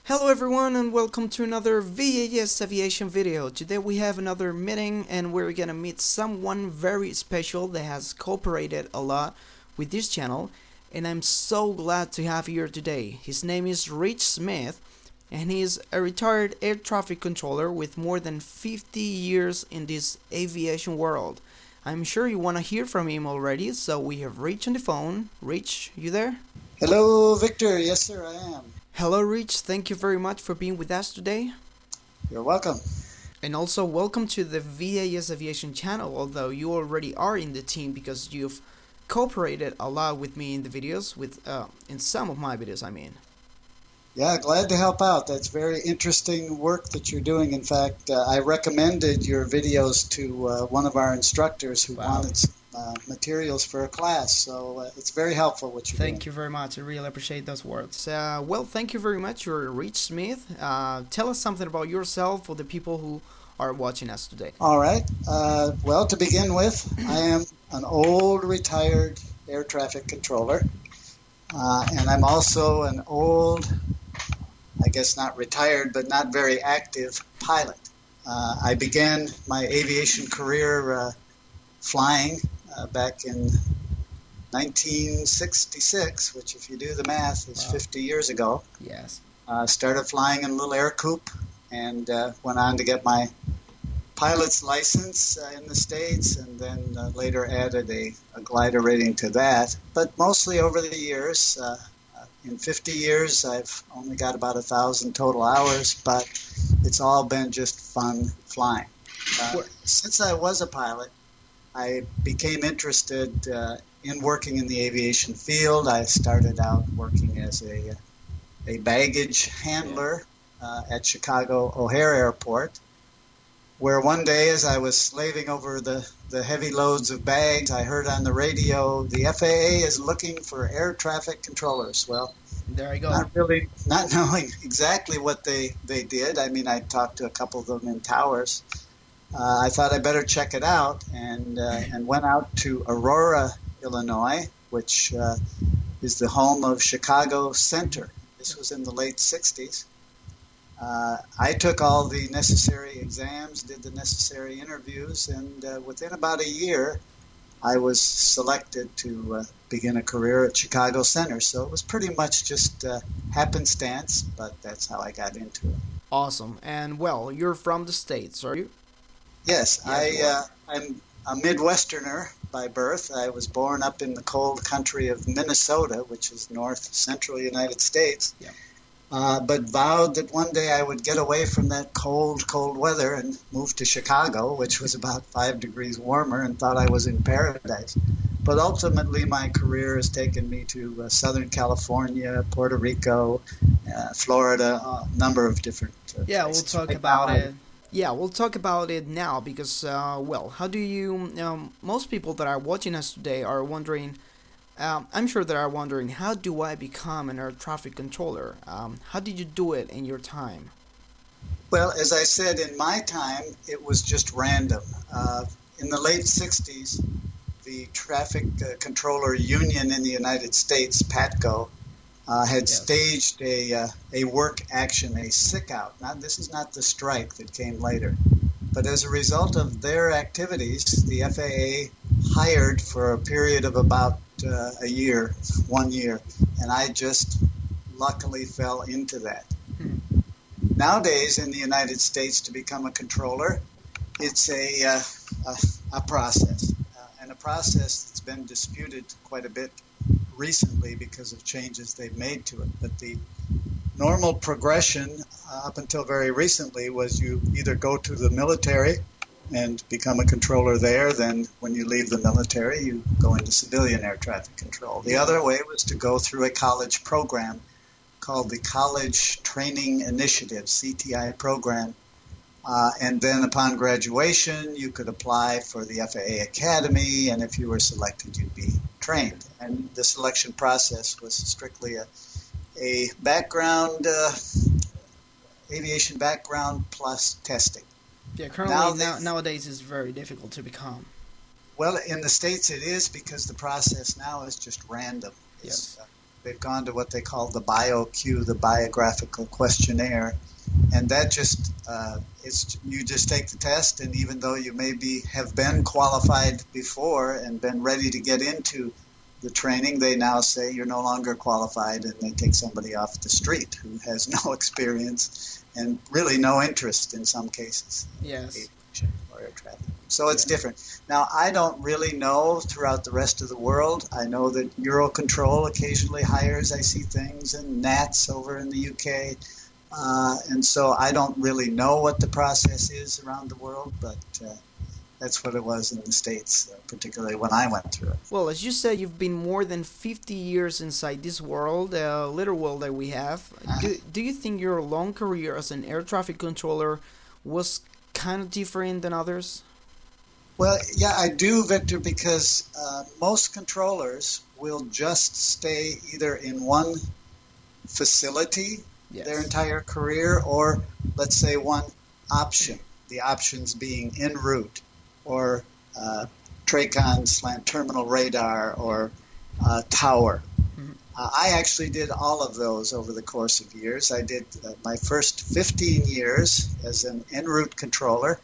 Hello everyone and welcome to another VASaviation video. Today we have another meeting and we're gonna meet someone very special that has cooperated a lot with this channel, and I'm so glad to have here today. His name is Rich Smith and he is a retired air traffic controller with more than 50 years in this aviation world. I'm sure you want to hear from him already, so we have Rich on the phone. Rich, you there? Hello, Victor. Yes, sir, I am. Hello Rich, thank you very much for being with us today. You're welcome. And also welcome to the VASaviation channel, although you already are in the team because you've cooperated a lot with me in the videos, in some of my videos I mean. Yeah, glad to help out. That's very interesting work that you're doing. In fact, I recommended your videos to one of our instructors who wanted some materials for a class, so it's very helpful what you're doing. Thank you very much, I really appreciate those words. Well, thank you very much. You're Rich Smith. Tell us something about yourself for the people who are watching us today. All right. Well, to begin with, I am an old retired air traffic controller, and I'm also an old, I guess not retired, but not very active pilot. I began my aviation career flying back in 1966, which if you do the math is 50 years ago. Yes. Started flying in a little air coupe and went on to get my pilot's license in the States, and then later added a glider rating to that. But mostly over the years, in 50 years, I've only got about 1,000 total hours, but it's all been just fun flying. Since I was a pilot, I became interested in working in the aviation field. I started out working as a baggage handler at Chicago O'Hare Airport, where one day as I was slaving over the heavy loads of bags, I heard on the radio, the FAA is looking for air traffic controllers. Well, there I go. Not knowing exactly what they did. I mean, I talked to a couple of them in towers. I thought I better check it out, and went out to Aurora, Illinois, which is the home of Chicago Center. This was in the late 60s. I took all the necessary exams, did the necessary interviews, and within about a year, I was selected to begin a career at Chicago Center. So it was pretty much just happenstance, but that's how I got into it. Awesome. And well, you're from the States, are you? Yes, I'm a Midwesterner by birth. I was born up in the cold country of Minnesota, which is north central United States. Yeah. But vowed that one day I would get away from that cold weather and move to Chicago, which was about 5 degrees warmer, and thought I was in paradise. But ultimately, my career has taken me to Southern California, Puerto Rico, Florida, a number of different places. We'll talk about it. Yeah, we'll talk about it now because, well, how do you, most people that are watching us today are wondering, I'm sure they are wondering, how do I become an air traffic controller? How did you do it in your time? Well, as I said, in my time, it was just random. In the late 60s, the Traffic Controller Union in the United States, PATCO, had staged a work action, a sick-out. This is not the strike that came later. But as a result of their activities, the FAA hired for a period of about a year, 1 year, and I just luckily fell into that. Nowadays in the United States, to become a controller, it's a process, and a process that's been disputed quite a bit recently because of changes they've made to it. But the normal progression up until very recently was you either go to the military and become a controller there, then when you leave the military, you go into civilian air traffic control. The other way was to go through a college program called the College Training Initiative, CTI program, and then upon graduation, you could apply for the FAA Academy, and if you were selected, you'd be trained. And the selection process was strictly a background, aviation background plus testing. Yeah, currently nowadays it's very difficult to become. Well, in the States it is because the process now is just random. It's they've gone to what they call the BioQ, the Biographical Questionnaire, and that just you just take the test, and even though you maybe have been qualified before and been ready to get into the training, they now say you're no longer qualified, and they take somebody off the street who has no experience and really no interest in some cases. Yes. Or air traffic. So it's different. Now, I don't really know throughout the rest of the world. I know that Eurocontrol occasionally hires, I see things, and NATS over in the UK. And so I don't really know what the process is around the world, but that's what it was in the States, particularly when I went through it. Well, as you said, you've been more than 50 years inside this world, little world that we have. Do you think your long career as an air traffic controller was kind of different than others? Well, yeah, I do, Victor, because most controllers will just stay either in one facility their entire career, or let's say one option, the options being en route, or TRACON slant terminal radar, or tower. I actually did all of those over the course of years. I did my first 15 years as an en route controller.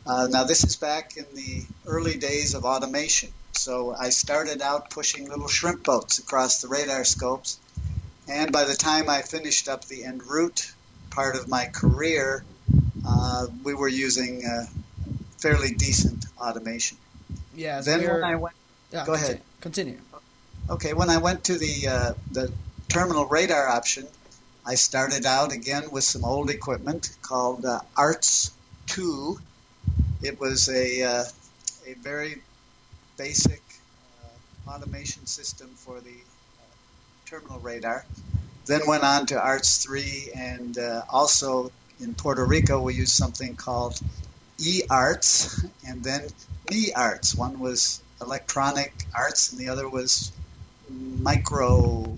Now, this is back in the early days of automation. So I started out pushing little shrimp boats across the radar scopes. And by the time I finished up the en route part of my career, we were using fairly decent automation. Yes. Then when I went, go ahead. Continue. Okay, when I went to the terminal radar option, I started out again with some old equipment called ARTS 2. It was a very basic automation system for the terminal radar. Then went on to ARTS 3, and also in Puerto Rico we used something called E-ARTS and then Me-ARTS. One was electronic arts and the other was micro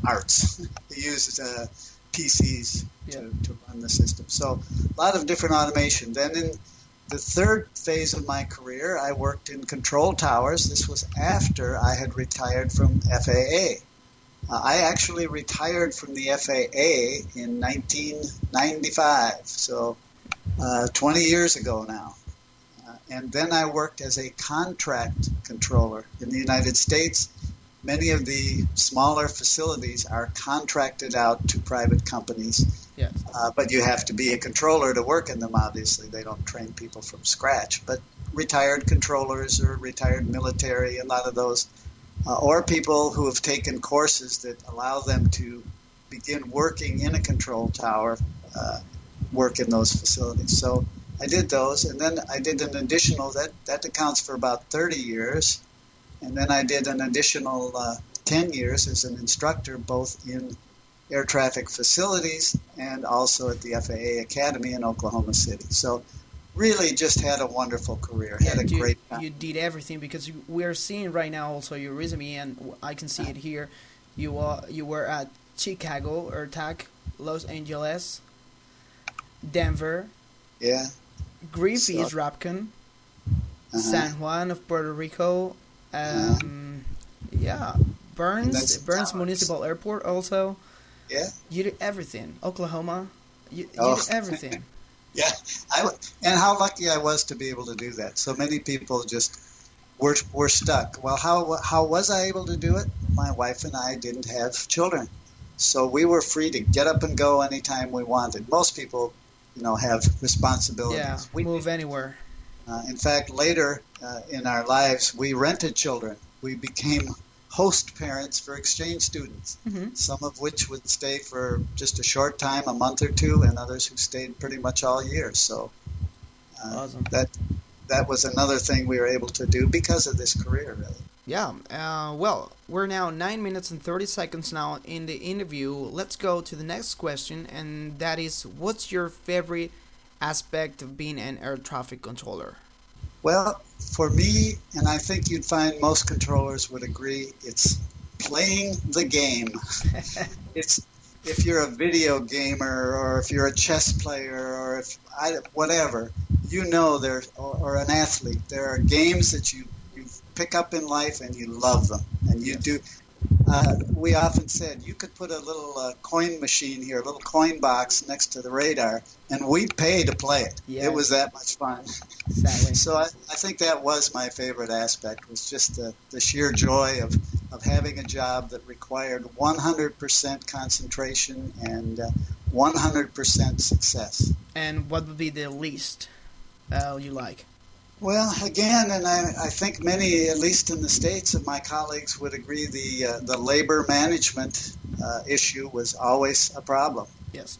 arts. They used PCs to run the system. So a lot of different automation. Then in the third phase of my career, I worked in control towers. This was after I had retired from FAA. I actually retired from the FAA in 1995, so 20 years ago now. And then I worked as a contract controller in the United States. Many of the smaller facilities are contracted out to private companies. Yes. But you have to be a controller to work in them, obviously. They don't train people from scratch. But retired controllers or retired military, a lot of those, or people who have taken courses that allow them to begin working in a control tower, work in those facilities. So I did those, and then I did an additional, that accounts for about 30 years, and then I did an additional 10 years as an instructor, both in air traffic facilities and also at the FAA Academy in Oklahoma City. So really just had a wonderful career, had a great time. You did everything, because we're seeing right now also your resume, and I can see it here. You were at Chicago, AirTag, Los Angeles, Denver, Griffith, Rapcon, San Juan of Puerto Rico, Burns Municipal Airport also. Yeah. You did everything. Oklahoma. You did everything. Yeah. And how lucky I was to be able to do that. So many people just were stuck. Well, how was I able to do it? My wife and I didn't have children. So we were free to get up and go anytime we wanted. Most people, have responsibilities. Yeah, we move anywhere. In fact, later in our lives, we rented children. We became host parents for exchange students, some of which would stay for just a short time, a month or two, and others who stayed pretty much all year. So awesome. That was another thing we were able to do because of this career, really. Yeah. Well, we're now 9 minutes and 30 seconds now in the interview. Let's go to the next question, and that is, what's your favorite aspect of being an air traffic controller? Well, for me, and I think you'd find most controllers would agree, it's playing the game. It's if you're a video gamer, or if you're a chess player, or whatever, or an athlete, there are games that you pick up in life and you love them, and you do. We often said you could put a little coin machine here, a little coin box next to the radar, and we'd pay to play it. Yes. It was that much fun. Sadly. So I think that was my favorite aspect, was just the sheer joy of having a job that required 100% concentration and 100% success. And what would be the least you like? Well, again, and I think many, at least in the States, of my colleagues would agree the labor management issue was always a problem. Yes.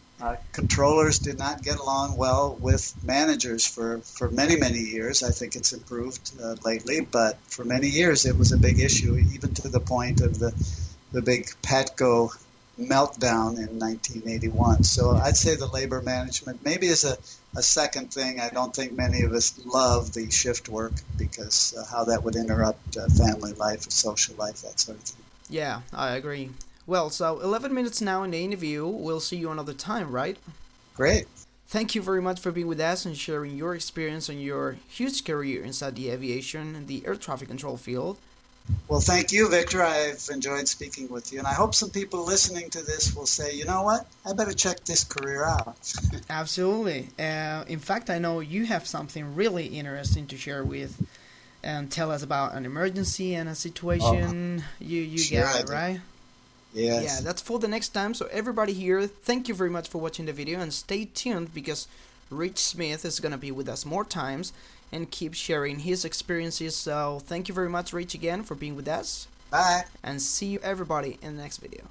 Controllers did not get along well with managers for many, many years. I think it's improved lately, but for many years it was a big issue, even to the point of the big PATCO meltdown in 1981. So I'd say the labor management maybe is a second thing. I don't think many of us love the shift work because how that would interrupt family life, social life, that sort of thing. Yeah, I agree. Well, so 11 minutes now in the interview. We'll see you another time, right? Great. Thank you very much for being with us and sharing your experience on your huge career inside the aviation and the air traffic control field. Well, thank you, Victor. I've enjoyed speaking with you, and I hope some people listening to this will say, you know what, I better check this career out. Absolutely. In fact, I know you have something really interesting to share with and tell us about an emergency and a situation you Sure got, right? Yes. Yeah, that's for the next time. So everybody here, thank you very much for watching the video and stay tuned because Rich Smith is going to be with us more times and keep sharing his experiences. So thank you very much, Rich, again for being with us. Bye. And see you everybody in the next video.